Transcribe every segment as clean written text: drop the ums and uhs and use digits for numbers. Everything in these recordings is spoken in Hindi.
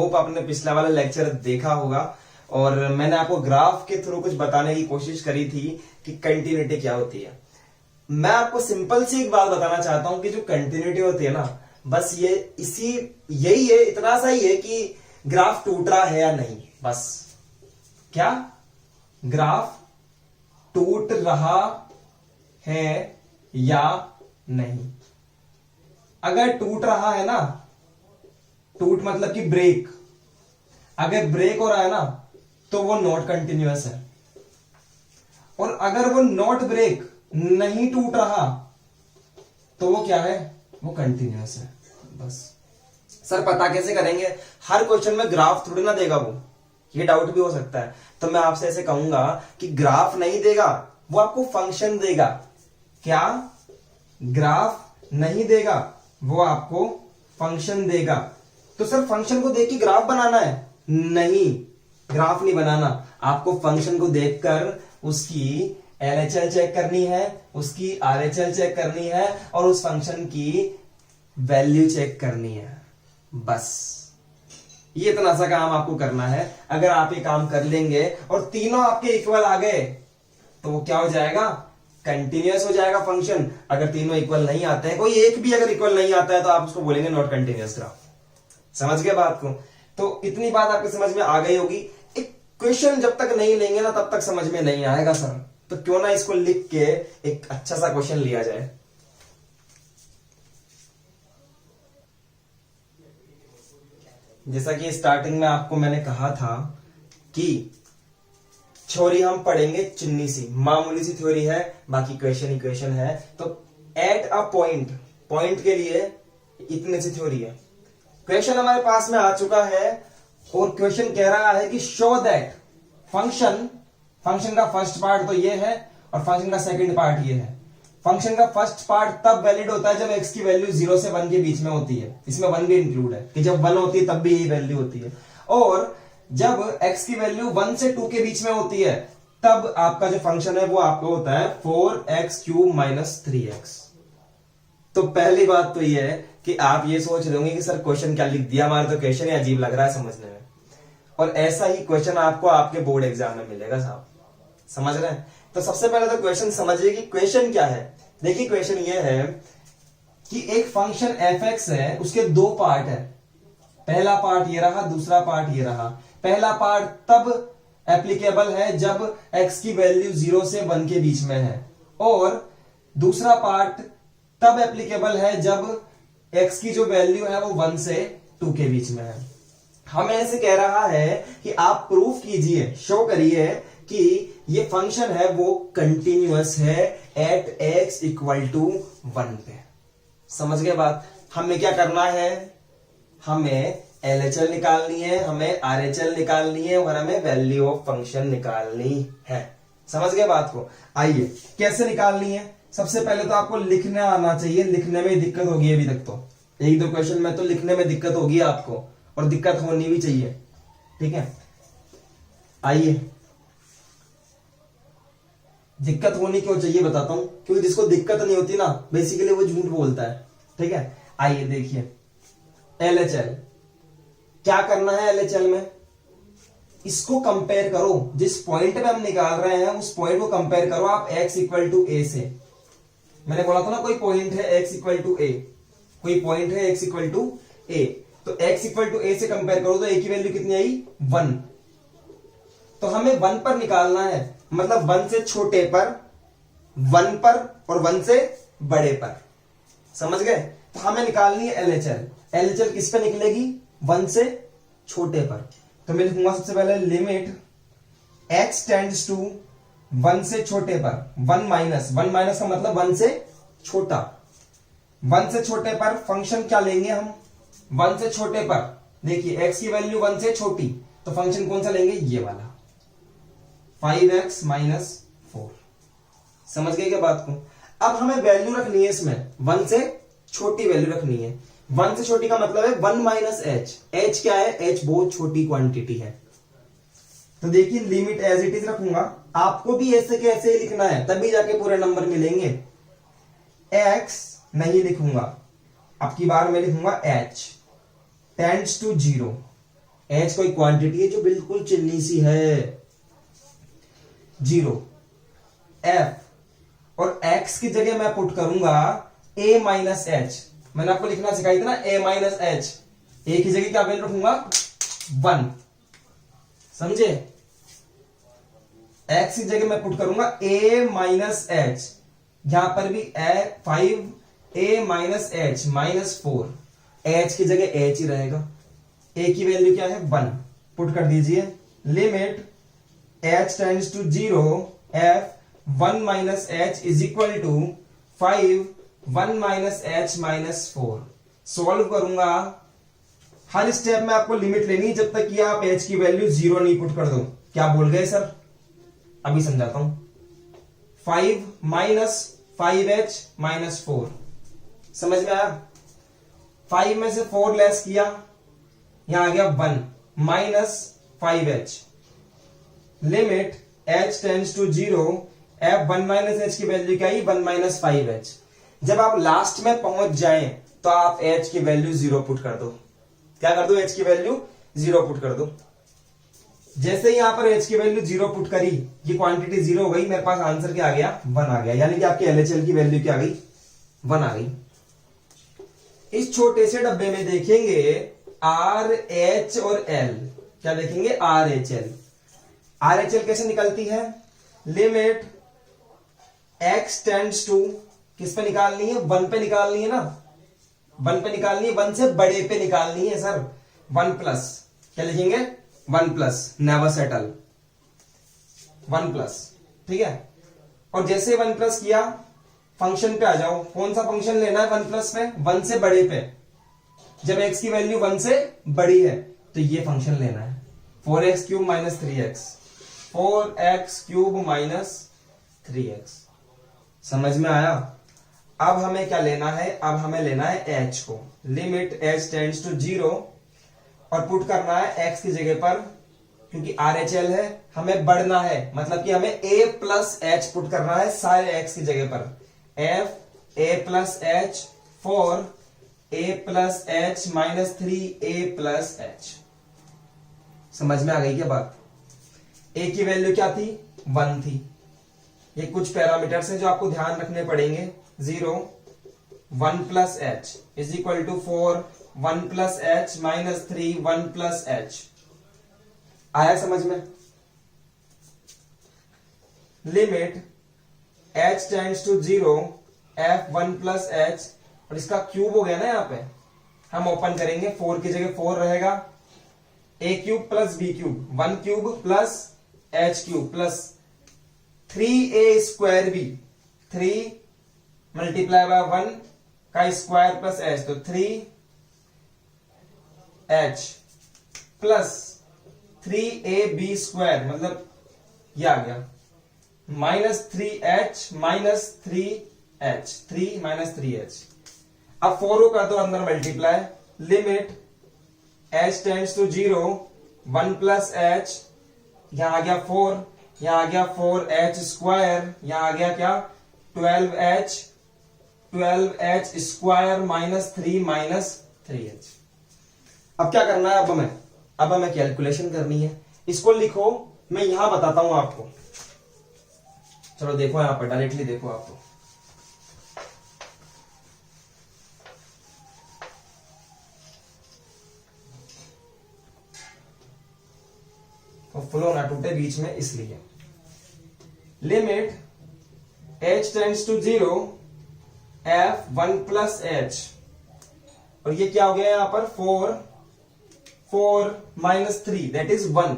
होप आपने पिछला वाला लेक्चर देखा होगा और मैंने आपको ग्राफ के थ्रू कुछ बताने की कोशिश करी थी कि कंटिन्यूटी क्या होती है। मैं आपको सिंपल सी एक बात बताना चाहता हूं कि जो कंटिन्यूटी होती है ना, बस यही है, इतना सा ही है कि ग्राफ टूट रहा है या नहीं। बस क्या ग्राफ टूट रहा है या नहीं। अगर टूट रहा है ना, टूट मतलब कि ब्रेक, अगर ब्रेक हो रहा है ना तो वो नॉट कंटिन्यूअस है, और अगर वो नॉट ब्रेक नहीं टूट रहा तो वो क्या है, वो कंटिन्यूअस है। बस सर पता कैसे करेंगे, हर क्वेश्चन में ग्राफ थोड़ी ना देगा वो, ये डाउट भी हो सकता है। तो मैं आपसे ऐसे कहूंगा कि ग्राफ नहीं देगा, वो आपको फंक्शन देगा। क्या ग्राफ नहीं देगा, वो आपको फंक्शन देगा। तो सर फंक्शन को देख के ग्राफ बनाना है? नहीं, ग्राफ नहीं बनाना। आपको फंक्शन को देखकर उसकी एलएचएल चेक करनी है, उसकी आरएचएल चेक करनी है और उस फंक्शन की वैल्यू चेक करनी है। बस ये इतना सा काम आपको करना है। अगर आप ये काम कर लेंगे और तीनों आपके इक्वल आ गए तो वो क्या हो जाएगा, कंटिन्यूअस हो जाएगा फंक्शन। अगर तीनों इक्वल नहीं आते हैं, कोई एक भी अगर इक्वल नहीं आता है तो आप उसको बोलेंगे नॉट कंटिन्यूअस ग्राफ। समझ गए बात को? तो इतनी बात आपके समझ में आ गई होगी। एक क्वेश्चन जब तक नहीं लेंगे ना तब तक समझ में नहीं आएगा सर, तो क्यों ना इसको लिख के एक अच्छा सा क्वेश्चन लिया जाए। जैसा कि स्टार्टिंग में आपको मैंने कहा था कि थ्योरी हम पढ़ेंगे चिन्नी सी, मामूली सी थ्योरी है, बाकी क्वेश्चन इक्वेशन है। तो एट अ पॉइंट के लिए इतनी सी थ्योरी है। क्वेश्चन हमारे पास में आ चुका है और क्वेश्चन कह रहा है कि शो दैट फंक्शन का फर्स्ट पार्ट तो ये है और फंक्शन का सेकंड पार्ट ये है। फंक्शन का फर्स्ट पार्ट तब वैलिड होता है जब x की वैल्यू 0 से 1 के बीच में होती है। इसमें 1 भी इंक्लूड है कि जब 1 होती है तब भी यही वैल्यू होती है, और जब x की वैल्यू 1 से 2 के बीच में होती है तब आपका जो फंक्शन है वो आपका होता है 4x³ - 3x। तो पहली बात तो ये है कि आप ये सोच रहे होंगे कि सर क्वेश्चन क्या लिख दिया, हमारा तो क्वेश्चन ही अजीब लग रहा है समझने में। और ऐसा ही क्वेश्चन आपको आपके बोर्ड एग्जाम में मिलेगा साहब, समझ रहे हैं? तो सबसे पहले तो क्वेश्चन समझिए कि क्वेश्चन क्या है। देखिए क्वेश्चन ये है कि एक फंक्शन f(x) है, उसके दो पार्ट है। पहला पार्ट ये रहा, दूसरा पार्ट ये रहा। पहला पार्ट तब एप्लीकेबल है जब x की वैल्यू 0 से 1 के बीच में है, और दूसरा पार्ट तब एप्लीकेबल है जब x की जो वैल्यू है वो 1 से 2 के बीच में है। हमें ऐसे कह रहा है कि आप प्रूफ कीजिए, शो करिए कि ये फंक्शन है वो कंटिन्यूअस है एट x = 1 पे। समझ गए बात? हमें क्या करना है, हमें LHL निकालनी है, हमें RHL निकालनी है और हमें वैल्यू ऑफ फंक्शन निकालनी है। समझ गए बात को? आइए कैसे निकालनी है। सबसे पहले तो आपको लिखना आना चाहिए, लिखने में दिक्कत होगी अभी तक तो, एक दो क्वेश्चन में तो लिखने में दिक्कत होगी आपको, और दिक्कत होनी भी चाहिए, ठीक है? आइए, दिक्कत होनी क्यों चाहिए बताता हूं, क्योंकि जिसको दिक्कत नहीं होती ना बेसिकली वो झूठ बोलता है, ठीक है? आइए देखिए LHL क्या करना है। LHL में इसको कंपेयर करो, जिस पॉइंट पे हम निकाल रहे हैं उस पॉइंट को कंपेयर करो आप x = a से। मैंने बोला था ना कोई पॉइंट है x = a, कोई पॉइंट है x = a, तो x = a से कंपेयर करो तो a की वैल्यू कितनी आई, 1। तो हमें 1 पर निकालना है, मतलब 1 से छोटे पर, 1 पर और 1 से बड़े पर। समझ गए? तो हमें निकालनी है LHL। LHL किस पे निकलेगी, 1 से छोटे पर। तो मैं लिखूंगा सबसे पहले लिमिट x टेंड्स टू 1 से छोटे पर, 1 माइनस का मतलब 1 से छोटा। 1 से छोटे पर फंक्शन क्या लेंगे हम, 1 से छोटे पर देखिए x की वैल्यू 1 से छोटी, तो फंक्शन कौन सा लेंगे, ये वाला 5x - 4। समझ गए क्या बात को? अब हमें वैल्यू रखनी है इसमें, 1 से छोटी वैल्यू रखनी है। 1 से छोटी का मतलब है 1 - h। h क्या है, h बहुत छोटी क्वांटिटी है। तो देखिए लिमिट एज इट इज रखूंगा, आपको भी ऐसे के ऐसे ही लिखना है तभी जाके पूरे नंबर मिलेंगे। x नहीं लिखूंगा, अब की बार मैं लिखूंगा h टेंड्स टू 0, एच कोई क्वांटिटी है जो बिल्कुल चिन्नी सी है। 0 एफ और एक्स की जगह मैं पुट करूंगा ए माइनस एच। मैंने आपको लिखना सिखाई थी ना, ए माइनस एच। ए की जगह क्या वैल्यू रखूंगा 1, समझे। एक्स की जगह मैं पुट करूंगा ए माइनस एच, यहां पर भी 5 ए माइनस एच -4। एच की जगह एच ही रहेगा। ए की वैल्यू क्या है 1, पुट कर दीजिए। Limit H tends to 0 F 1 minus H is equal to 5 1 minus H -4। Solve करूंगा, हर स्टेप में आपको लिमिट लेनी जब तक कि आप एच की वैल्यू 0 नहीं पुट कर दो। क्या बोल गए सर? अभी समझाता हूं। 5 माइनस 5h -4, समझ में आया? 5 में से 4 लेस किया, यहां आ गया 1 minus 5h। Limit h tends to 0 f 1 minus h की वैल्यू क्या है 1 माइनस 5h। जब आप लास्ट में पहुंच जाएं तो आप h की वैल्यू 0 पुट कर दो। क्या कर दो? h की वैल्यू 0 पुट कर दो। जैसे यहां पर h की वैल्यू 0 पुट करी, ये क्वांटिटी 0 हो गई, मेरे पास आंसर क्या आ गया 1 आ गया। यानी कि आपकी LHL की वैल्यू क्या आ गई 1 आ गई। इस छोटे से डब्बे में देखेंगे R, H और L। क्या देखेंगे? R, H, L। R, H, L कैसे निकलती है? लिमिट x टेंड्स टू, किस पे निकालनी है? 1 पे निकालनी है ना, 1 पे निकालनी है, 1 से बड़े पे निकालनी है सर। 1 प्लस, क्या लिखेंगे 1 प्लस, नेवर सेटल 1 प्लस, ठीक है। और जैसे 1 प्लस किया, फंक्शन पे आ जाओ। कौन सा फंक्शन लेना है 1 प्लस पे? 1 से बड़े पे। जब x की वैल्यू 1 से बड़ी है तो ये फंक्शन लेना है 4x cube minus 3x, 4x cube minus 3x। समझ में आया? अब हमें क्या लेना है? अब हमें लेना है h को। लिमिट h टेंड्स टू 0 और पुट करना है x की जगह पर, क्योंकि RHL है, हमें बढ़ना है, मतलब कि हमें a प्लस एच पुट करना है सारे x की जगह पर। f a plus H 4 a plus H -3 a plus H. समझ में आ गई क्या बात? a की वैल्यू क्या थी 1 थी। ये कुछ पैरामीटर्स हैं जो आपको ध्यान रखने पड़ेंगे। 0 1 plus H is equal to 4 1 plus H -3 1 plus H. आया समझ में? Limit h tends to 0 f 1 plus H, और इसका क्यूब हो गया ना, यहां पे हम ओपन करेंगे, 4 की जगह 4 रहेगा, a cube plus b cube, 1 cube plus h cube plus 3a square b, 3 multiply by 1 का स्क्वायर प्लस h, तो 3h प्लस 3ab स्क्वायर, मतलब ये आ गया -3h -3h, 3 -3h। अब 4 कर दो अंदर multiply. Limit h tends to 0 1 plus h, यहां आ गया 4, यहां आ गया 4h स्क्वायर, यहां आ गया क्या 12h स्क्वायर -3 -3h। अब क्या करना है? अब हमें कैलकुलेशन करनी है। इसको लिखो, मैं यहां बताता हूं आपको। चलो देखो यहां पर, डायरेक्टली देखो आपको। तो फ्लो ना टूटे बीच में, इसलिए limit h tends to 0 f 1 plus H, और ये क्या हो गया यहां पर 4 -3 दैट इज 1।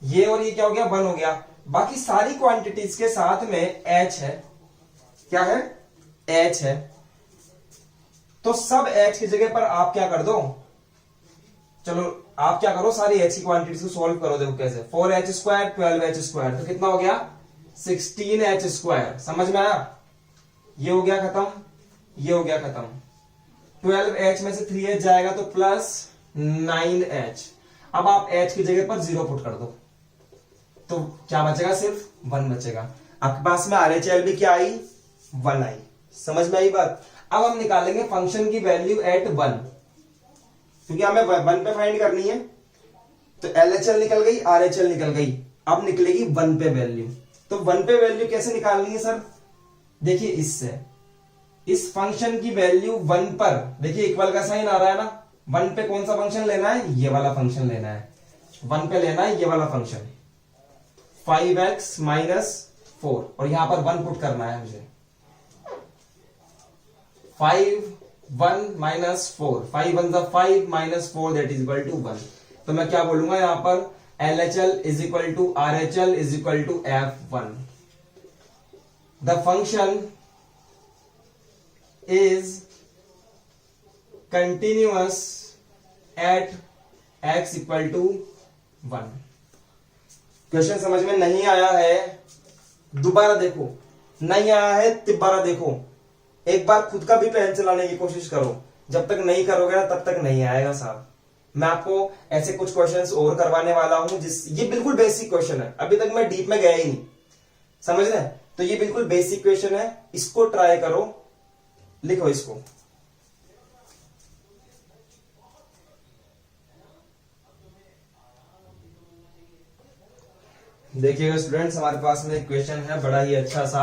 ये और ये क्या हो गया 1 हो गया। बाकी सारी क्वांटिटीज के साथ में h है। क्या है? h है। तो सब h की जगह पर आप क्या कर दो, चलो आप क्या करो, सारी h की क्वांटिटीज को सॉल्व करो। देखो कैसे, 4h स्क्वायर 12h स्क्वायर, तो कितना हो गया 16h स्क्वायर। समझ में आया? ये हो गया खत्म, ये हो गया खत्म। 12h में से 3h जाएगा तो प्लस 9h। अब आप h की जगह पर 0 पुट कर दो, तो क्या बचेगा? सिर्फ 1 बचेगा। आपके पास में RHL भी क्या आई 1 आई। समझ में आई बात? अब हम निकालेंगे फंक्शन की वैल्यू एट 1। क्योंकि हमें 1 पे फाइंड करनी है। तो LHL निकल गई, RHL निकल गई, अब निकलेगी 1 पे वैल्यू। तो 1 पे वैल्यू कैसे निकालनी है सर? देखिए इससे, इस फंक्शन की वैल्यू 1 पर, देखिए इक्वल का साइन आ रहा है ना, 1 पे कौन सा फंक्शन लेना है? ये वाला फंक्शन लेना है। 1 पे लेना है ये वाला फंक्शन, 5x माइनस 4, और यहां पर 1 पुट करना है मुझे। 5 1 minus 4, 5 1 5 minus 4 that is equal to 1। तो मैं क्या बोलूंगा यहां पर? LHL is equal to RHL is equal to F1। The function is continuous at x equal to 1। Question समझ में नहीं आया है? दोबारा देखो, नहीं आया है दोबारा देखो, एक बार खुद का भी पेन चलाने की कोशिश करो। जब तक नहीं करोगे ना तब तक नहीं आएगा साहब। मैं आपको ऐसे कुछ क्वेश्चंस और करवाने वाला हूं ये बिल्कुल बेसिक क्वेश्चन है, अभी तक मैं डीप में गया ही नहीं, समझ रहे? तो ये बिल्कुल बेसिक क्वेश्चन है, इसको ट्राई करो, लिखो इसको। देखिएगा स्टूडेंट्स, हमारे पास में एक क्वेश्चन है बड़ा ही अच्छा सा,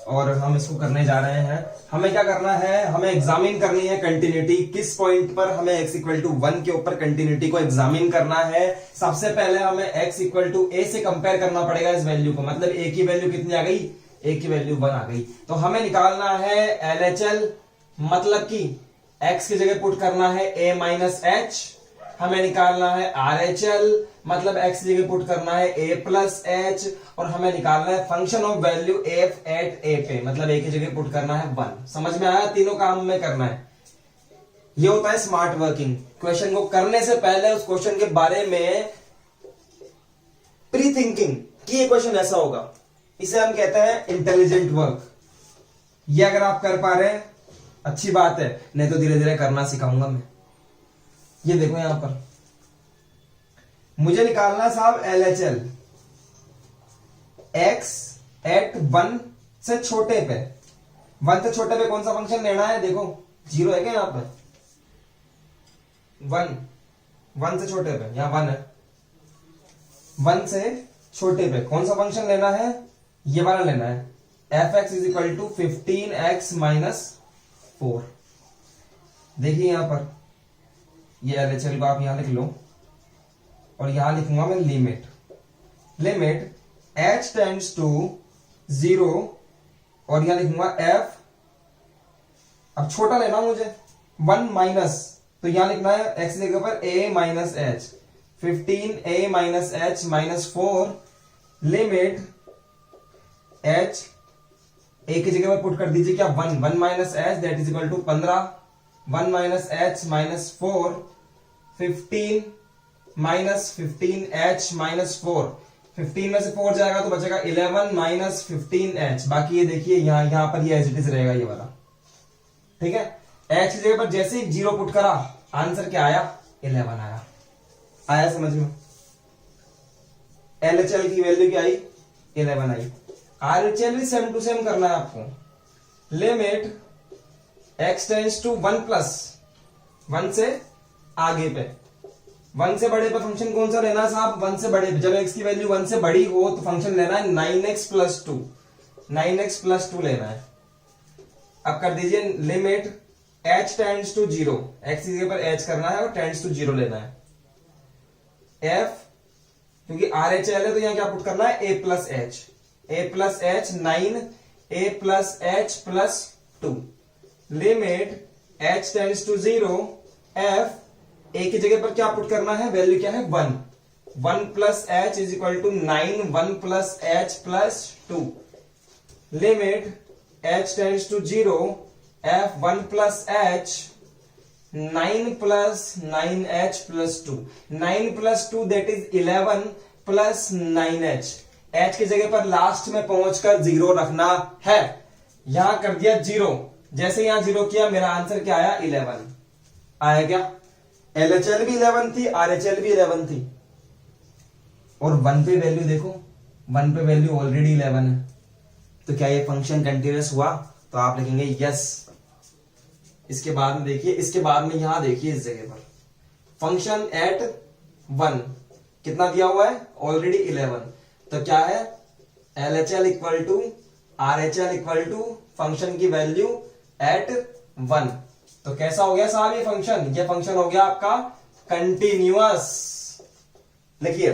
और हम इसको करने जा रहे हैं। हमें क्या करना है? हमें एग्जामिन करनी है कंटिन्यूटी। किस पॉइंट पर हमें x इक्वल टू 1 के ऊपर कंटिन्यूटी को एग्जामिन करना है? सबसे पहले हमें x इक्वल टू a से कंपेयर करना पड़ेगा इस वैल्यू को, मतलब a की वैल्यू कितनी आ गई? a की वैल्यू 1 आ गई। तो हमें निकालना है LHL, मतलब कि x की जगह पुट करना है a माइनस h। हमें निकालना है RHL, मतलब x की जगह पुट करना है a प्लस h, और हमें निकालना है function of value f at a पे, मतलब a की जगह पुट करना है 1। समझ में आया? तीनों काम में करना है। ये होता है स्मार्ट वर्किंग। क्वेश्चन को करने से पहले उस क्वेश्चन के बारे में प्री थिंकिंग कि ये क्वेश्चन ऐसा होगा, इसे हम कहते हैं इंटेलिजेंट वर्क। ये अगर आप कर पा रहे हैं अच्छी बात है, नहीं तो धीरे धीरे करना सिखाऊंगा मैं। ये देखो यहां पर मुझे निकालना है साहब LHL, x एट 1 से छोटे पे, 1 से छोटे पे कौन सा फंक्शन लेना है? देखो 0 है क्या यहां पे? 1 से छोटे पे, यहां 1 है। 1 से छोटे पे कौन सा फंक्शन लेना है? ये वाला लेना है, fx is equal to 15x minus 4। देखिए यहां पर ये LHL को आप यहां लिख लो, और यहां लिखूंगा मैं लिमिट h टेंड्स टू 0, और यहां लिखूंगा f, अब छोटा लेना मुझे 1 माइनस, तो यहां लिखना है x की जगह पर a minus h, 15a minus h minus 4, limit h a की जगह पर पुट कर दीजिए क्या? 1 minus h that is equal to 15, 1 minus h minus 4, 15 minus 15h minus 4, 15 में से 4 जाएगा तो बचेगा 11 माइनस 15h। बाकी ये देखिए यहां पर ये एज इट इज रहेगा ये वाला, ठीक है? h की जगह पर जैसे ही 0 पुट करा, आंसर क्या आया? 11 आया समझ में? LHL की वैल्यू क्या आई? 11 आई। RHL भी सेम टू सेम करना है आपको। Limit x tends to 1 plus 1 से आगे पे, 1 से बड़े पे फंक्शन कौन सा लेना है साहब? 1 से बड़े पे, जब x की वैल्यू 1 से बड़ी हो तो फंक्शन लेना है 9x प्लस 2, 9x प्लस 2 लेना है। अब कर दीजिए limit h tends to 0, x की जगह पर h करना है और टेंड्स टू 0 लेना है। f क्योंकि RHL है तो यहां क्या पुट करना है? a plus h, 9 a plus h plus 2, limit h tends to 0, f a की जगह पर क्या पुट करना है? वैल्यू क्या है? 1 plus h is equal to 9, 1 plus h plus 2, limit h tends to 0, f 1 plus h, 9 plus 9h plus 2, 9 plus 2 that is 11 plus 9h। h की जगह पर लास्ट में पहुंचकर 0 रखना है। यहां कर दिया 0, जैसे यहां 0 किया मेरा आंसर क्या आया? 11 आया क्या? LHL भी 11 थी, RHL भी 11 थी, और 1 पे वैल्यू देखो, 1 पे वैल्यू ऑलरेडी 11 है। तो क्या ये फंक्शन कंटिन्यूअस हुआ? तो आप लिखेंगे यस। इसके बाद में देखिए, इसके बाद में यहां देखिए इस जगह पर फंक्शन एट 1 कितना दिया हुआ है ऑलरेडी 11। तो क्या है LHL equal to RHL equal to function की वैल्यू एट 1। तो कैसा हो गया साहब ये फंक्शन हो गया आपका कंटिन्यूअस। लिखिए